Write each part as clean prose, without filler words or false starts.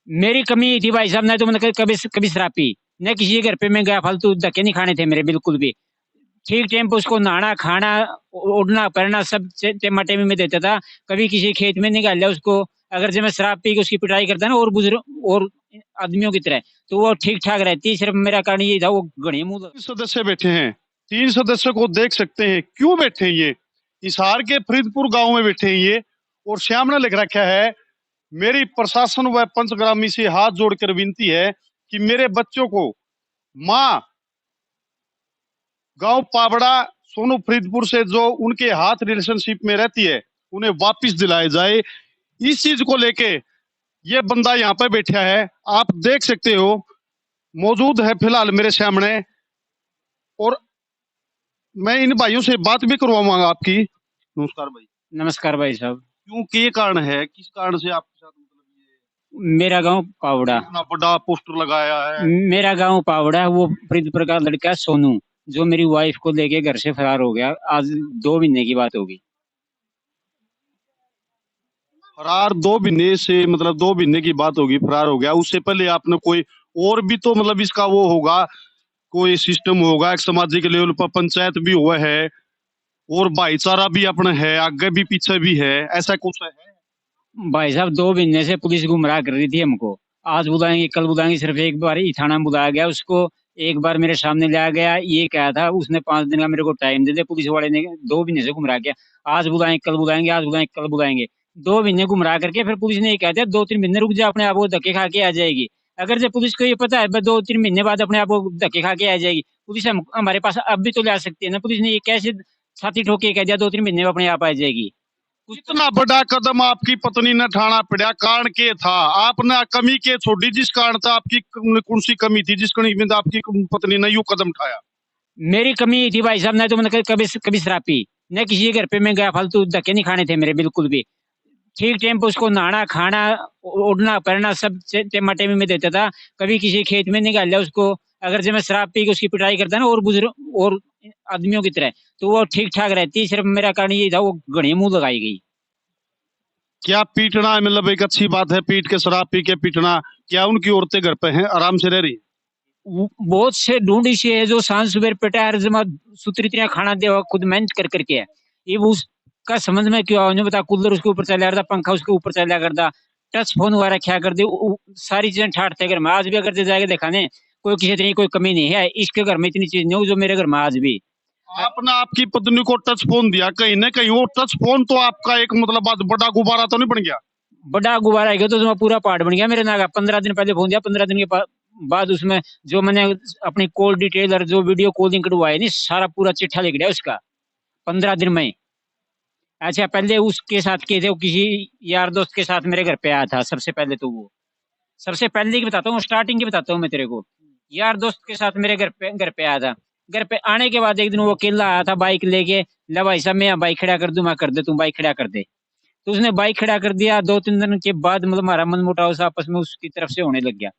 मेरी कमी ये थी भाई साहब, ना तो मैंने कभी कभी शराब पी, न किसी के घर पे मैं गया, फालतू धक्के नहीं खाने थे मेरे बिल्कुल भी। ठीक टाइम पे उसको नहाना, खाना, उड़ना, करना सब टेमा टेमी में देता था। कभी किसी खेत में निकाल लिया उसको। अगर जब मैं शराब पी के उसकी पिटाई करता ना और बुजुर्ग और आदमियों की तरह, तो वो ठीक ठाक रहती। सिर्फ मेरा कारण ये था, वो घड़ी मुंह। सदस्य बैठे हैं, 3 सदस्यों को देख सकते हैं क्यों बैठे हैं ये। हिसार के फरीदपुर गांव में बैठे हैं ये। और श्याम ने लिख रखा है, मेरी प्रशासन व पंचग्रामी से हाथ जोड़कर विनती है कि मेरे बच्चों को माँ गांव पावड़ा सोनू फरीदपुर से जो उनके हाथ रिलेशनशिप में रहती है उन्हें वापस दिलाए जाए। इस चीज को लेके ये बंदा यहाँ पे बैठा है, आप देख सकते हो, मौजूद है फिलहाल मेरे सामने। और मैं इन भाइयों से बात भी करवाऊंगा आपकी। नमस्कार भाई। नमस्कार भाई साहब। क्यों, के कारण है, किस कारण से आपके साथ मतलब मेरा गांव ये पावड़ा। इतना बड़ा पोस्टर लगाया है? मेरा गांव पावड़ा है, वो फरीदपुर का लड़का है सोनू, जो मेरी वाइफ को लेके घर से फरार हो गया। आज 2 महीने की बात होगी। फरार 2 महीने से, मतलब 2 महीने की बात होगी, फरार हो गया। उससे पहले आपने कोई और भी तो मतलब इसका वो होगा, कोई सिस्टम होगा, एक सामाजिक लेवल पर पंचायत भी हुआ है और भाईचारा भी अपना है, आगे भी पीछे भी है, ऐसा कुछ है? भाई साहब 2 महीने से पुलिस गुमराह कर रही थी हमको। आज बुलाएंगे, कल बुलाएंगे, सिर्फ एक बार ही थाना में बुलाया गया उसको। एक बार मेरे सामने लाया गया, ये कहा था उसने 5 दिन का मेरे को टाइम दे दे। पुलिस वाले ने 2 महीने से गुमराह किया। आज बुलाएंगे, कल बुलाएंगे, आज बुलाएंगे, कल बुलाएंगे। 2 महीने गुमराह करके फिर पुलिस ने ये कहा था 2-3 महीने रुक जा, अपने आप वो धक्के खा के आ जाएगी। अगर जब पुलिस को ये पता है 2-3 महीने बाद अपने आप वो धक्के खा के आ जाएगी, पुलिस हमारे पास अब भी तो ले आ सकती है ना। पुलिस ने ये कैसे छाती ठोक के कह दिया 2-3 महीने में अपने आप आ जाएगी। इतना बड़ा कदम आपकी पत्नी ने उठाना पड़ा, कारण के था? आपने कमी के छोड़ी, जिस कारण था आपकी कौन सी कमी थी जिस कमी में आपकी पत्नी ने यू कदम उठाया? मेरी कमी ये थी भाई साहब, ना तो मैंने कभी कभी शराब पी, न किसी के घर पे मैं गया, फालतू धक्के नहीं खाने थे मेरे बिल्कुल भी। ठीक टाइम पे उसको नहाना, खाना, उड़ना, करना सब टेमा टेमी में देता था। कभी किसी खेत में निकाल लिया उसको। अगर जब मैं शराब पी के उसकी पिटाई करता ना और बुजुर्ग और आदमियों की तरह, तो वो ठीक ठाक रहती। सिर्फ मेरा कारण ये था, वो घड़ी मुंह लगाई गई। क्या पीटना मतलब एक अच्छी बात है? पीट के, शराब पी के पीटना? क्या उनकी औरतें घर पे हैं, आराम से रह रही? बहुत से ढूंढी से है जो सांझ सुबह पिटार जमा सुतरी तरह खाना दे, खुद मेहनत कर करके है। ये वो उसका समझ में क्यों आओ, बता। कूलर उसके ऊपर चला करता, पंखा उसके ऊपर चला करता, टच फोन हुआ रखा कर दे, सारी चीजें ठाटते घर में। आज भी अगर जे जाएगा दिखाने, कोई किसी तरह की कोई कमी नहीं है इसके घर में। इतनी चीज नहीं हो जो मेरे घर में आज भी। आपने आपकी पत्नी को टच फोन दिया, कहीं ना कहीं वो टच फोन तो आपका एक मतलब बात बड़ा गुब्बारा तो नहीं बन गया? बड़ा गुब्बारा है तो पूरा पार्ट बन गया मेरे नाक का। 15 दिन पहले फोन दिया, 15 दिन के बाद उसमें जो मैंने अपनी कॉल डिटेल और जो वीडियो कॉलिंग करवाई नहीं, सारा पूरा चिट्ठा लिख दिया उसका 15 दिन में। अच्छा, पहले उसके साथ किए थे, वो किसी यार दोस्त के साथ मेरे घर पे आया था सबसे पहले। तो वो सबसे पहले की बताता हूँ, स्टार्टिंग की बताता हूँ मैं तेरे को। यार दोस्त के साथ मेरे घर पे आया था। घर पे आने के बाद एक दिन वो अकेला आया था बाइक लेके। ला भाई साहब, मैं यहाँ बाइक खड़ा कर दूं? मैं कर दे, तू बाइक खड़ा कर दे। तो उसने बाइक खड़ा कर दिया। 2-3 दिन के बाद मतलब हमारा मन मुटाव सा आपस में उसकी तरफ से होने लग गया।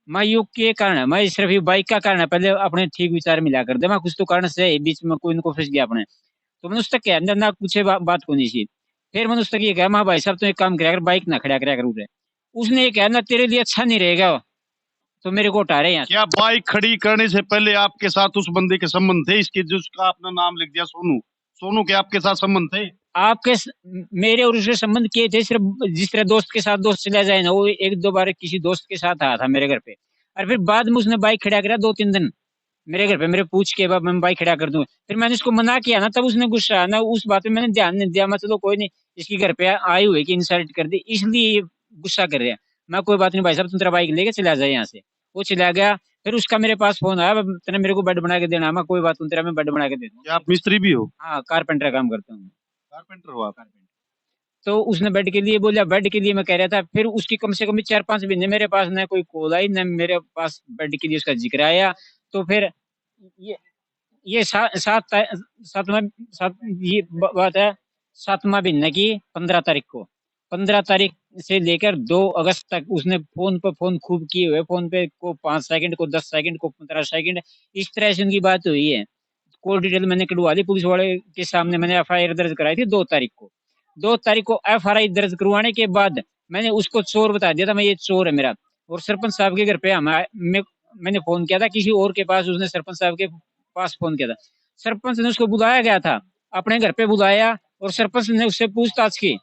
मैं युग के कारण है, मैं सिर्फ ये बाइक का कारण है। पहले अपने ठीक विचार मिला कर दे, मैं कुछ तो कारण से बीच में कोई न कोई फंस गया अपने। तो मैंने उससे कहा अंदर ना कुछ बात को नहीं सी। फिर मैंने उससे ये कहा, मैं भाई साहब तो एक काम कराया कर, बाइक ना खड़ा कराया कर। उसने ये कहा ना, तेरे लिए अच्छा नहीं रहेगा, तो मेरे को हटा रहे यहाँ से। क्या बाइक खड़ी करने से पहले आपके साथ उस बंदे के संबंध थे, इसके जिसका आपने नाम लिख दिया सोनू? सोनू के आपके साथ संबंध थे? आपके मेरे और उसके संबंध किए थे सिर्फ जिस तरह दोस्त के साथ दोस्त चला जाए ना। वो 1-2 बार किसी दोस्त के साथ आया था मेरे घर पे, और फिर बाद में उसने बाइक खड़ा करा 2-3 दिन मेरे घर पे। मेरे पूछ के बाद मैं बाइक खड़ा कर दूं, फिर मैंने उसको मना किया ना, तब उसने गुस्सा ना उस बात पे मैंने ध्यान नहीं दिया। मैं चलो कोई नहीं, इसकी घर पे आई हुई कि इंसल्ट कर दी, इसलिए ये गुस्सा कर रहे हैं। मैं कोई बात नहीं भाई साहब, तुम तेरा बाइक लेके चला जाए यहाँ से। वो चला गया। फिर उसका मेरे पास फोन आया, तेने मेरे को बेड बना के देना। मैं कोई बात नहीं, तेरा मैं बेड बना के दे क्या दूंगा। आप मिस्त्री भी हो? हाँ, कारपेंटर काम करता हूँ। कारपेंटर हो आप? कारपेंटर। तो उसने बेड के लिए बोला, बेड के लिए मैं कह रहा था। फिर उसकी कम से कम 4-5 महीने मेरे पास न कोई कॉल आई, न मेरे पास बेड के लिए उसका जिक्र आया। तो फिर ये ये सातवां सात ये बात है। 7वां महीने की 15 तारीख को, 15 तारीख से लेकर 2 अगस्त तक उसने फोन पर फोन खूब किए हुए। फोन पे को 5 सेकंड, को 10 सेकंड, को 15 सेकंड, इस तरह से उनकी बात हुई है। कॉल डिटेल मैंने कटवा ली पुलिस वाले के सामने। मैंने एफआईआर दर्ज कराई थी 2 तारीख को। 2 तारीख को एफआईआर दर्ज करवाने के बाद मैंने उसको चोर बता दिया था, मैं ये चोर है मेरा। और सरपंच साहब के घर पे मैंने फोन किया था किसी और के पास, उसने सरपंच साहब के पास फोन किया था। सरपंच ने उसको बुलाया गया था, अपने घर पे बुलाया और सरपंच ने उससे पूछताछ की।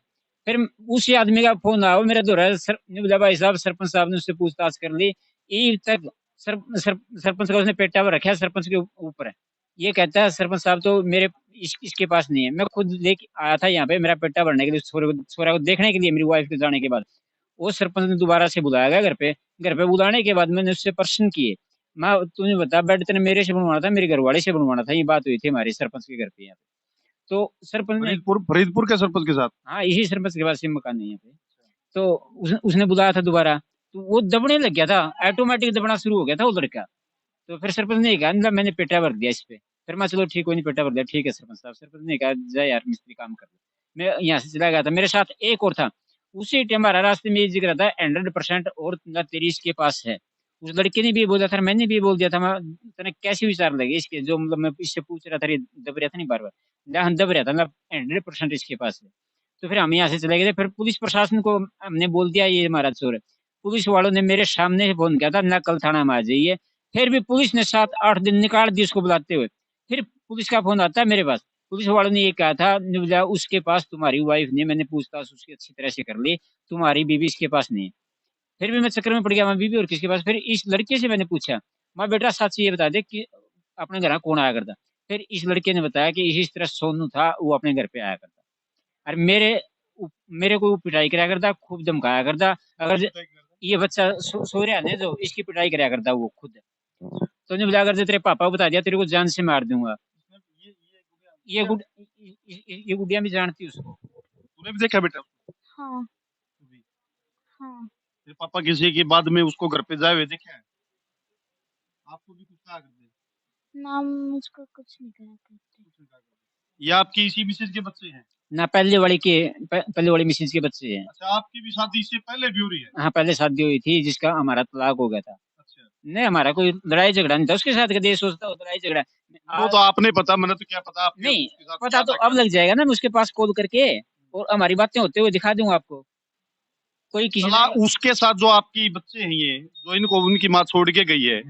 फिर उसी आदमी का फोन आया, मेरा दोहरा ने बोला भाई साहब सरपंच साहब ने उससे पूछताछ कर ली, ई तक सरपंच का उसने पेटा पर रखा है, सरपंच के ऊपर है। ये कहता है सरपंच साहब तो मेरे इसके पास नहीं है। मैं खुद लेके आया था यहाँ पे मेरा पेटा भरने के लिए, छोरा को देखने के लिए, मेरी वाइफ के जाने के बाद। वो सरपंच ने दोबारा से बुलाया गया घर पे। घर पे बुलाने के बाद मैंने उससे प्रश्न किए, मैं तुझे बता बेड तेने मेरे से बनवाना था मेरे घर वाले से बनवाना था, ये बात हुई थी हमारे सरपंच के घर पे यहाँ पे। तो सरपंच ने, फरीदपुर के सरपंच के साथ? हाँ इसी सरपंच के पास से मकान है यहाँ पे। तो उसने बुलाया था दोबारा, तो वो दबने लग गया था, ऑटोमेटिक दबना शुरू हो गया था वो लड़का। तो फिर सरपंच ने कहा मतलब मैंने पेटा भर दिया इस पे। फिर मैं चलो ठीक, कोई नहीं पेटा भर दिया, ठीक है सरपंच साहब। सरपंच ने कहा जा यार मिस्त्री काम कर ले। मैं यहाँ से चला गया था, मेरे साथ एक और था। उसी टाइम हमारा रास्ते में ये जिक्र था 100% और तेरी इसके पास है। उस लड़के ने भी बोला था, मैंने भी बोल दिया था। मैं तने कैसे विचार लगे इसके, जो मतलब मैं इससे पूछ रहा था, ये दब रहा था नहीं बार बार, दब रहा था मतलब 100% इसके पास है। तो फिर हम यहाँ से चले गए थे। फिर पुलिस प्रशासन को हमने बोल दिया ये हमारा चोर है। पुलिस वालों ने मेरे सामने फोन किया था ना कल थाना में आ जाइए। फिर भी पुलिस ने 7-8 दिन निकाल दी उसको बुलाते हुए। फिर पुलिस का फोन आता है मेरे पास, पुलिस वालों ने ये कहा था निबला उसके पास तुम्हारी वाइफ ने, मैंने पूछताछ उसकी अच्छी तरह से कर ली, तुम्हारी बीबी इसके पास नहीं है। फिर भी मैं चक्कर में पड़ गया, मैं बीबी और किसके पास। फिर इस लड़के से मैंने पूछा, मैं बेटा सच ये बता दे कि अपने घर कौन आया करता। फिर इस लड़के ने बताया कि इस तरह सोनू था वो अपने घर पे आया करता, और मेरे को पिटाई कराया करता, खूब धमकाया करता। अगर ये बच्चा सो रहा है जो इसकी पिटाई कराया करता वो खुद। तो ने बोला अगर तेरे पापा को बता दिया तेरे को जान से मार दूंगा। ये गुड ये गुड़िया भी जानती उसको। तूने भी देखा बेटा? हाँ हाँ। तेरे पापा किसी के बाद में उसको घर पे जाए हुए देखा है? आपको भी कुछ कहा करते? ना मुझको कुछ नहीं करा करते। ये आपकी इसी मिसेज के बच्चे हैं? ना पहले वाली मिसेज के बच्चे हैं। अच्छा, आपकी भी शादी इससे पहले भी हो रही है? हाँ पहले शादी हुई थी जिसका हमारा तलाक हो गया था। अच्छा, नहीं हमारा कोई लड़ाई झगड़ा नहीं था उसके साथ, कभी ये सोचता हो लड़ाई झगड़ा। वो तो आपने पता, मैंने तो क्या पता आपके नहीं उसके साथ पता क्या तो था, अब क्या लग जाएगा ना, मैं उसके पास कॉल करके और हमारी बातें होते हुए दिखा दूंगा आपको। कोई किसी चला उसके साथ जो आपकी बच्चे हैं ये जो इनको उनकी माँ छोड़ के गई है,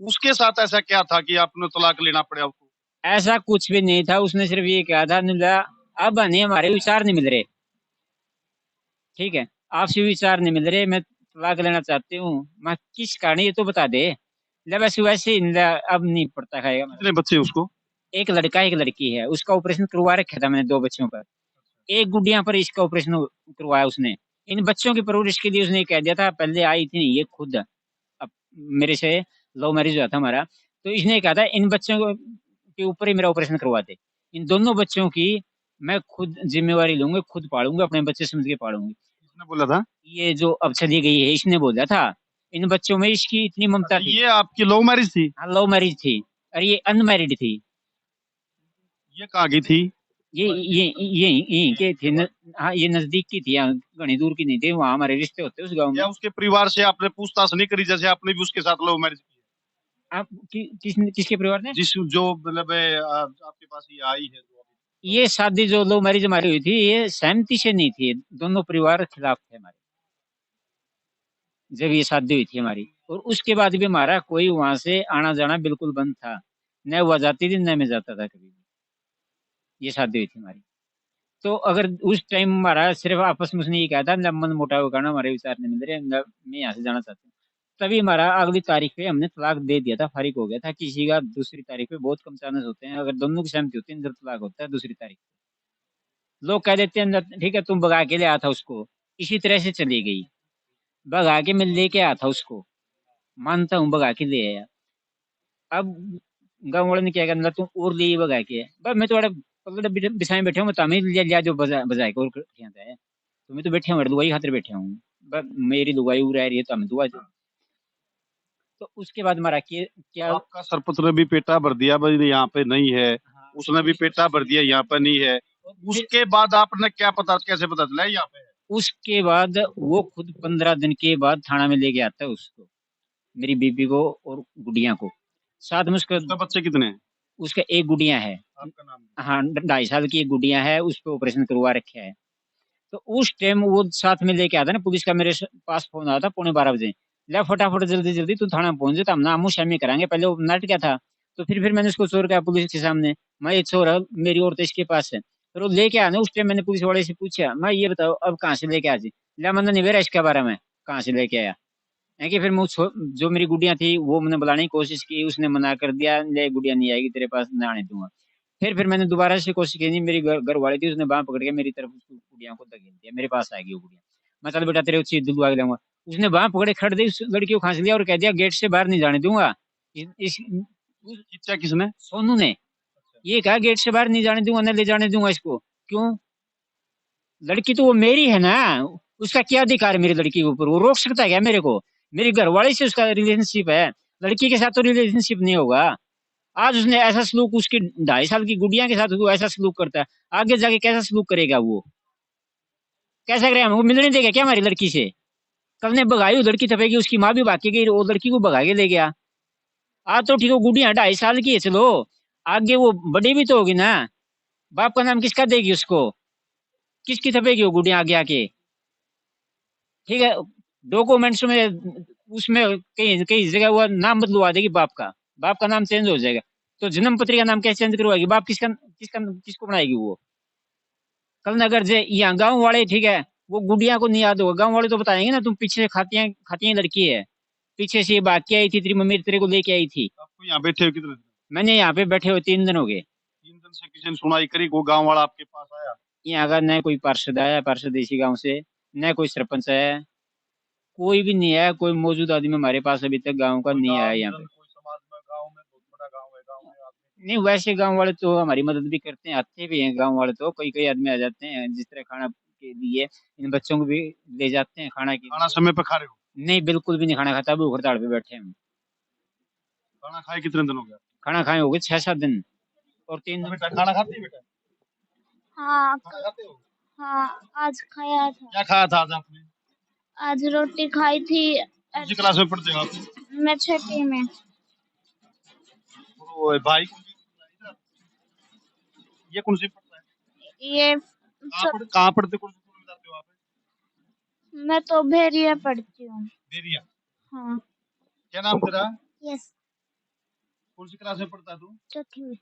उसके साथ ऐसा क्या था कि आपने तलाक लेना पड़ा उसको? ऐसा कुछ भी नहीं था, उसने सिर्फ ये कहा था निबला अब नहीं हमारे विचार नहीं मिल रहे, ठीक है आपसे विचार नहीं मिल रहे, मैं तलाक लेना चाहती हूँ। मैं किस कारण ये तो बता दे। ले बस वैसे ही अब नहीं पड़ता खाएगा। कितने बच्चे हैं उसको? एक लड़का एक लड़की है, उसका ऑपरेशन करवा रखा था मैंने 2 बच्चों पर। एक गुड़िया पर इसका ऑपरेशन करवाया उसने। इन बच्चों की परवरिश के लिए उसने कह दिया था, पहले आई थी ये खुद, अब मेरे से लव मैरिज हुआ था हमारा, तो इसने कहा था इन बच्चों के ऊपर ही मेरा ऑपरेशन करवा दे। इन दोनों बच्चों की मैं खुद जिम्मेवारी लूंगी, खुद पालूंगा, अपने बच्चे समझ के पालूंगी। किसने बोला था? ये जो अब चली गई है इसने बोला था। इन बच्चों में इसकी इतनी ममता थी। ये आपकी लव मैरिज थी? हाँ लव मैरिज थी और ये अनमैरिड थी। ये कहाँ की थी? ये के थे हाँ ये नजदीक की थी, घनी दूर की नहीं थी, वहाँ हमारे रिश्ते होते उस गांव में। या उसके परिवार से आपने पूछताछ नहीं करी जैसे आपने भी उसके साथ लव मैरिज की? आप किसके परिवार ने? जिस जो मतलब आपके पास ये आई है जो ये शादी जो लव मैरिज हमारी हुई थी ये सहमति से नहीं थी, दोनों परिवार खिलाफ थे हमारे जब ये शादी हुई थी हमारी। और उसके बाद भी हमारा कोई वहां से आना जाना बिल्कुल बंद था, न वह जाती थी न मैं जाता था कभी भी। ये शादी हुई थी हमारी। तो अगर उस टाइम हमारा सिर्फ आपस में उसने ये कहा था मन मुटाव करना, हमारे विचार नहीं मिल रहे, मैं यहाँ से जाना चाहती हूँ, तभी हमारा अगली तारीख पे हमने तलाक दे दिया था, फारिग हो गया था। किसी का दूसरी तारीख पे बहुत कम चांस होते हैं, अगर दोनों की सहमति होती है जब तलाक होता है दूसरी तारीख पे। लोग कह देते हैं ठीक है तुम भगा के ले आया था उसको, इसी तरह से चली गई। भगा के मैं लेके आया था उसको, मानता हूँ भगा के ले आया। अब गाँव वालों ने क्या करना, तुम और ले भगा के, बस मैं थोड़ा पकड़ बिछाए बैठे हूँ, तमें लिया जो बजाए को है तुम्हें तो बैठे हूँ दुआई खातिर बैठे हूँ, बस मेरी दुआई रह रही है तो हमें दुआ दो। तो उसके बाद हमारा क्या आपका सरपंच ने भी पेटा भर दिया भाई यहाँ पे नहीं है, हाँ, उसने भी पेटा भर दिया यहाँ पे नहीं है, उसके बाद आपने क्या पता, कैसे पता चला यहाँ पे? उसके बाद वो खुद 15 दिन के बाद थाना में लेके आता है उसको, मेरी बीबी को और गुड़िया को साथ में। उसका बच्चे कितने हैं? उसका एक गुड़िया है, आपका नाम? हाँ 2.5 साल की एक गुड़िया है, उस पर ऑपरेशन करवा रखा है। तो उस टाइम वो साथ में लेके आता ना पुलिस का, मेरे पास फोन आया था 12:15 बजे, ले फटाफट जल्दी जल्दी तू थाना पहुंच जा, हम ना आमू सामने कराएंगे। पहले वो नट गया था, तो फिर मैंने उसको चोर कहा पुलिस के सामने, मैं ये चोर है, मेरी औरत इसके पास है। फिर वो लेके आया ना, उस टाइम मैंने पुलिस वाले से पूछा, मैं ये बताओ अब कहाँ से लेके आ जी, ला मैंने नहीं बेरा इसके बारे में कहाँ से लेके आया है कि। फिर जो मेरी गुड़िया थी वो मैंने बुलाने की कोशिश की, उसने मना कर दिया, ले गुड़िया नहीं आएगी तेरे पास, ना आने दूंगा। फिर मैंने दोबारा से कोशिश की, नहीं मेरी घर वाली थी, उसने बांह पकड़ के मेरी तरफ उसको गुड़िया को धकेल दिया, मेरे पास आएगी वो गुड़िया, मैं चल बेटा तेरे चीज दिलवा के लाऊंगा। उसने बांह पकड़े खड़ दी, उस लड़की को खांस लिया और कह दिया गेट से बाहर नहीं जाने दूंगा। खींचा किसने? सोनू ने ये कहा गेट से बाहर नहीं जाने दूंगा, न ले जाने दूंगा इसको। क्यों? लड़की तो वो मेरी है ना, उसका क्या अधिकार है मेरी लड़की के ऊपर? वो रोक सकता है क्या मेरे को? मेरी घरवाली से उसका रिलेशनशिप है, लड़की के साथ तो रिलेशनशिप नहीं होगा। आज उसने ऐसा सलूक उसकी 2.5 साल की गुड़िया के साथ वो ऐसा सलूक करता है, आगे जाके कैसा सलूक करेगा वो? कैसा करेगा? वो मिलने देगा क्या हमारी लड़की से? कल ने भगाई, वो लड़की थपेगी, उसकी माँ भी भाग के गई, वो लड़की को भगा के ले गया। आज तो ठीक है गुड़िया 2.5 साल की है, चलो आगे वो बड़ी भी तो होगी ना, बाप का नाम किसका देगी उसको? किसकी थपेगी वो गुड़िया आगे आके? ठीक है, डॉक्यूमेंट्स में उसमें कहीं कहीं जगह वो नाम बदलवा देगी बाप का नाम चेंज हो जाएगा। तो जन्म पत्री का नाम कैसे चेंज करवाएगी? बाप किसका किसका किसको बनाएगी वो? कल नगर जे यहाँ गांव वाले, ठीक है, वो गुड़िया को नहीं याद होगा, गांव वाले तो बताएंगे ना, तुम पीछे से खाती हैं लड़की है, पीछे से ये भाग के आई थी, तेरी मम्मी तेरे को लेके आई थी। आपको यहाँ बैठे हो कितने दिन? मैंने यहाँ पे बैठे हुए 3 दिन हो गए। 3 दिन से किसी ने सुनाई करी? वो गांव वाला आपके पास आया? यहाँ का न कोई पार्षद आया, पार्षद इसी गाँव से, न कोई सरपंच है, कोई भी नहीं है, कोई मौजूद आदमी हमारे पास अभी तक गाँव का कोई नहीं आया दान यहाँ धर्म, पे। कोई समाज में? गांव में बहुत बड़ा गांव है, गांव में आदमी। नहीं वैसे गांव वाले तो हमारी मदद भी करते हैं, आते भी हैं गांव वाले, तो कई कई आदमी आ जाते हैं, जिस तरह खाना के लिए इन बच्चों को भी ले जाते हैं खाना के खाना लिए। समय पे खा रहे हो? नहीं बिल्कुल भी नहीं खाना खाता, भूख हड़ताल पे बैठे हैं हम। खाना खाए कितने दिन हो गया? खाना खाए हो गए 6-7 दिन, और 3 दिन। बेटा खाना खाती है बेटा? हाँ खाना खाते हो? हाँ, आज खाया था। क्या खाया था आज आपने? आज रोटी खाई थी। कौन सी क्लास में पढ़ते हो आप? मैं 6ठी में। ओ भाई कौन सी पढ़ता है इधर? ये कौन सी पढ़ता है? ये कहाँ पढ़ते, कौन सी स्कूल में जाते हो आप? मैं तो भेड़िया पढ़ती हूँ। बेरिया। हाँ। क्या नाम तेरा? यस। कौन सी क्लास में पढ़ता है तू? 4ठी में।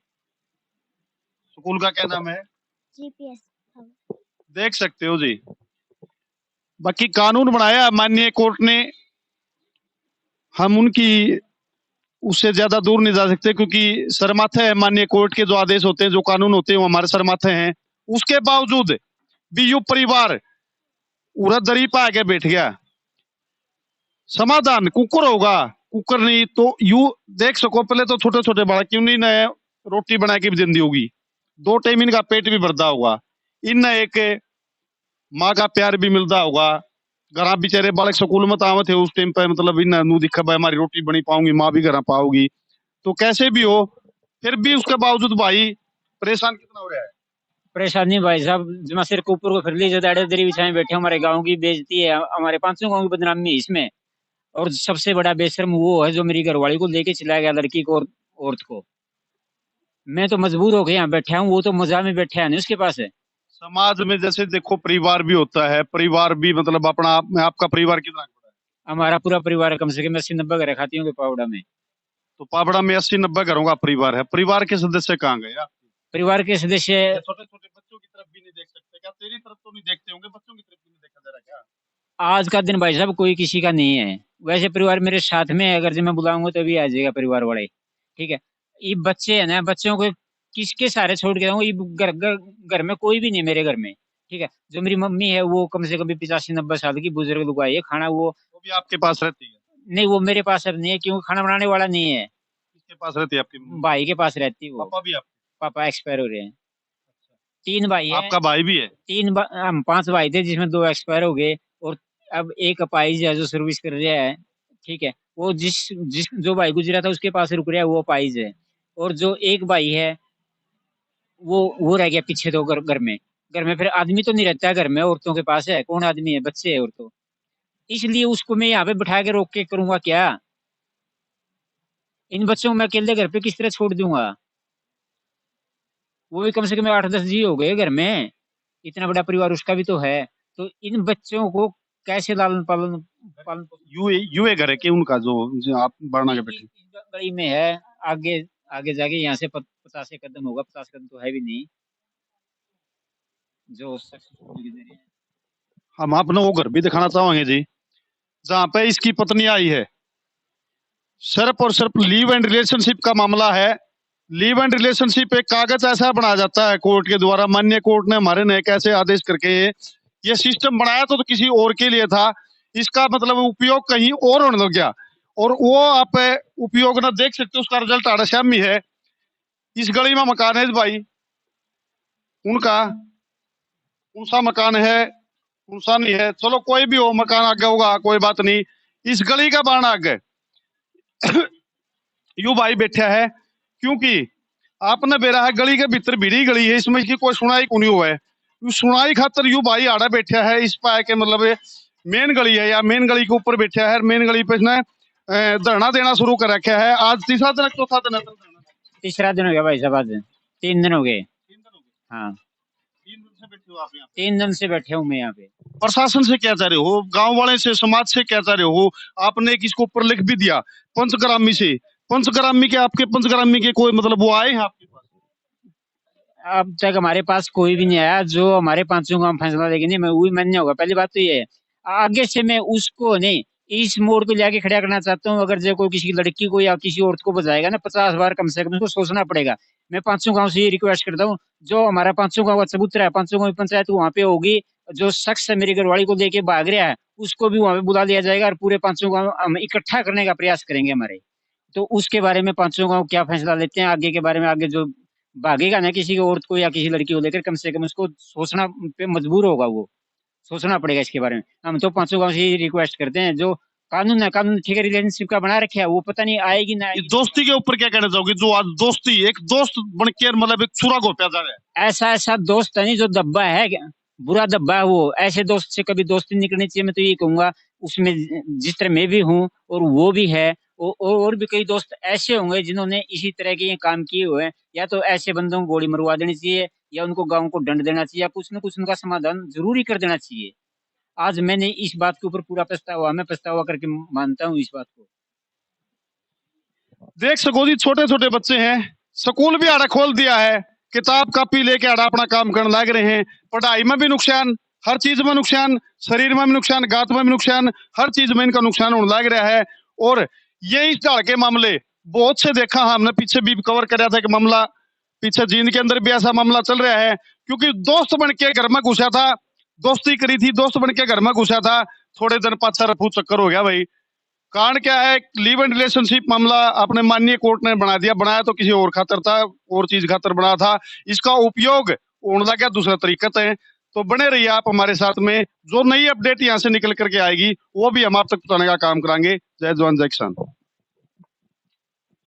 स्कूल का क्या नाम है? GPS। देख सकते हो जी, बाकी कानून बनाया माननीय कोर्ट ने, हम उनकी उससे ज्यादा दूर नहीं जा सकते, क्योंकि सरमाथे है माननीय कोर्ट के जो आदेश होते हैं, जो कानून होते हैं, वो हमारे सरमाथे हैं। उसके बावजूद भी यू परिवार उरा दरी पा के बैठ गया। समाधान कुकर होगा, कुकर नहीं तो यू देख सको, पहले तो छोटे छोटे बालक क्यों नहीं ने रोटी बना के भी जिंदी होगी, 2 टाइम इनका पेट भी भरता होगा, इन एक माँ का प्यार भी मिलता होगा। घर बेचारे बालक स्कूल में आवे थे उस टाइम पे, मतलब इन नू दिखा भाई हमारी रोटी बनी पाऊंगी, माँ भी घर पाओगी, तो कैसे भी हो, फिर भी उसके बावजूद भाई परेशान कितना हो रहा है। परेशानी भाई साहब, जमा सिर के ऊपर को फिर लीजिए, दाड़े दरी बिछाए बैठे, हमारे गाँव की बेइज्जती है, हमारे 500 गाँव की बदनामी है इसमें। और सबसे बड़ा बेशर्म वो है जो मेरी घरवाली को लेके चला गया, लड़की को और औरत को। मैं तो मजबूर हो गया यहाँ बैठा हूँ, वो तो मजा में बैठा है नहीं उसके पास है। समाज में जैसे देखो परिवार भी होता है, परिवार भी मतलब अपना आपका परिवार कितना बड़ा है? हमारा पूरा परिवार कम से कम 80-90 घर खाती हूँ पावड़ा में। तो पाबड़ा में 80-90 घरों का परिवार है। परिवार के सदस्य कहाँ गए आप? परिवार के सदस्य छोटे छोटे बच्चों की तरफ भी नहीं देख सकते क्या? तेरी तरफ तो नहीं देखते होंगे, बच्चों की तरफ भी नहीं देखा जा रहा क्या? आज का दिन भाई साहब कोई किसी का नहीं है, वैसे परिवार मेरे साथ में है, अगर जो मैं बुलाऊंगा तो भी आ जाएगा परिवार वाले, ठीक है। ये बच्चे है ना, बच्चों को किसके सहारे छोड़ के जाऊंगा? ये घर में कोई भी नहीं मेरे घर में, ठीक है। जो मेरी मम्मी है वो कम से कम 85-90 साल की बुजुर्ग लुगाई है, खाना वो भी आपके पास रहती है? नहीं, वो मेरे पास अब नहीं है, क्योंकि खाना बनाने वाला नहीं है। किसके पास रहती है आपकी मम्मी? भाई के पास रहती है वो। पापा भी आप? पापा एक्सपायर हो रहे हैं। 3 भाई है। आपका भाई भी है? हम 5 भाई थे, जिसमें 2 एक्सपायर हो गए, और अब एक अपाहिज है जो सर्विस कर रहा है, ठीक है। वो जिस जिस जो भाई गुजरा था उसके पास रुक रहा है, वो अपाहिज है। और जो एक भाई है वो रह गया पीछे, तो घर में फिर आदमी तो नहीं रहता है घर में, औरतों के पास है, कौन आदमी है, बच्चे है और तो, इसलिए उसको मैं यहाँ पे बिठा के रोक के करूंगा क्या? इन बच्चों को मैं अकेले घर पे किस तरह छोड़ दूंगा? वो भी कम से कम 8-10 जी हो गए घर में, इतना बड़ा परिवार उसका भी तो है। तो इन बच्चों को कैसे लालन पालन पालन यूए घर है कि उनका जो आप बढ़ना के बैठे? गली में है, आगे आगे जाके यहाँ से 50 कदम होगा, 50 कदम तो है भी नहीं जो सक्सेसफुल किधर है। हम अपना वो घर भी दिखाना चाहेंगे जी, जहाँ पे इसकी पत्नी आई है। सिर्फ और सिर्फ लीव एंड रिलेशनशिप का मामला है। लीव एंड रिलेशनशिप एक कागज ऐसा बनाया जाता है कोर्ट के द्वारा, माननीय कोर्ट ने हमारे ने कैसे आदेश करके ये सिस्टम बनाया तो किसी और के लिए था, इसका मतलब उपयोग कहीं और होने लग गया, और वो आप उपयोग ना देख सकते, उसका रिजल्ट आड़ा श्यामी है। इस गली में मकान है भाई, उनका उनसा मकान है, उनसा नहीं है, चलो कोई भी हो, मकान आगे होगा कोई बात नहीं। इस गली का बाण आगे यू भाई बैठा है, क्योंकि आपने बेरा है गली के भीतर भीड़ी गली है, इसमें इसकी कोई सुनाई को नहीं हुआ है। सुनाई खातर यू भाई आड़ा बैठा है, इस पाए के मतलब मेन गली है या मेन गली के ऊपर बैठा है, मेन गली पे इसने धरना देना शुरू कर रखा है। आज तीसरा दिन चौथा दिन है? तीसरा दिन हो गया भाई साहब, आज 3 दिन हो गए। हाँ 3 दिन से बैठे हूँ मैं यहाँ पे। प्रशासन से क्या चाह रहे हो, गांव वाले से, समाज से क्या चाह रहे हो? आपने इसको ऊपर लिख भी दिया पंचग्रामी से, पंचग्रामी के आपके पंचग्रामी के कोई मतलब वो आए हैं आपके पास? अब तक हमारे पास कोई भी नहीं आया जो हमारे पांचों का फैसला लेके नहीं, मैं वही मान्य होगा। पहली बात तो ये है, आगे से मैं उसको नहीं इस मोड़ पे लेके खड़ा करना चाहता हूँ। अगर जो कोई किसी लड़की को या किसी औरत को बजाएगा ना 50 बार कम से कम उसको सोचना पड़ेगा। मैं पांचों गांव से ये रिक्वेस्ट करता हूँ, जो हमारा पांचों गांव का चबूतरा है, पांचों गांव की पंचायत वहाँ पे होगी, जो शख्स है मेरी घरवाली को लेके भाग रहा है उसको भी वहाँ पे बुला लिया जाएगा और पूरे पांचों गांव हम इकट्ठा करने का प्रयास करेंगे हमारे। तो उसके बारे में पांचों गांव क्या फैसला लेते हैं आगे के बारे में, आगे जो भागेगा ना किसी औरत को या किसी लड़की को लेकर, कम से कम उसको सोचना पे मजबूर होगा, वो सोचना पड़ेगा इसके बारे में। हम तो पांचों गांव से ही रिक्वेस्ट करते हैं, जो कानून है, कानून ठीक है रिलेशनशिप का बना रखा है, वो पता नहीं आएगी ना आएगी। दोस्ती के ऊपर क्या कहना चाहोगे, जो आज दोस्ती एक दोस्त बन के मतलब एक छुरा घोपा जा रहा है? ऐसा दोस्त है नहीं जो दब्बा है, बुरा दब्बा है वो। ऐसे दोस्त से कभी दोस्ती नहीं करनी चाहिए। मैं तो ये कहूंगा उसमें जिस तरह मैं भी हूँ और वो भी है, और भी कई दोस्त ऐसे होंगे जिन्होंने इसी तरह के ये काम किए हुए हैं। या तो ऐसे बंदों को गोली मरवा देनी चाहिए, या उनको गांव को दंड देना चाहिए, या कुछ न कुछ उनका समाधान जरूरी कर देना चाहिए। आज मैंने इस बात के ऊपर पूरा मैं पछतावा करके मानता हूँ इस बात को। देख सको जी, छोटे छोटे बच्चे हैं, स्कूल भी आड़ा खोल दिया है, किताब कॉपी लेके आड़ा अपना काम करने लग रहे हैं। पढ़ाई में भी नुकसान, हर चीज में नुकसान, शरीर में भी नुकसान, गात में भी नुकसान, हर चीज में इनका नुकसान होने लग रहा है। और ये इस ढाल के मामले बहुत से देखा, हमने पीछे भी कवर कराया था कि मामला पीछे जींद के अंदर भी ऐसा मामला चल रहा है, क्योंकि दोस्त बन के घर में घुसा था, दोस्ती करी थी, दोस्त बन के घर में घुसा था, थोड़े दिन पाछा रफू चक्कर हो गया भाई। कारण क्या है, लीव एंड रिलेशनशिप मामला अपने माननीय कोर्ट ने बना दिया, बनाया तो किसी और खातर था, और चीज खातर बना था, इसका उपयोग होने लगा दूसरा तरीका है। तो बने रहिए आप हमारे साथ में, जो नई अपडेट यहाँ से निकल करके आएगी वो भी हम आप तक पहुंचाने का काम करेंगे। जय जवान जय किसान।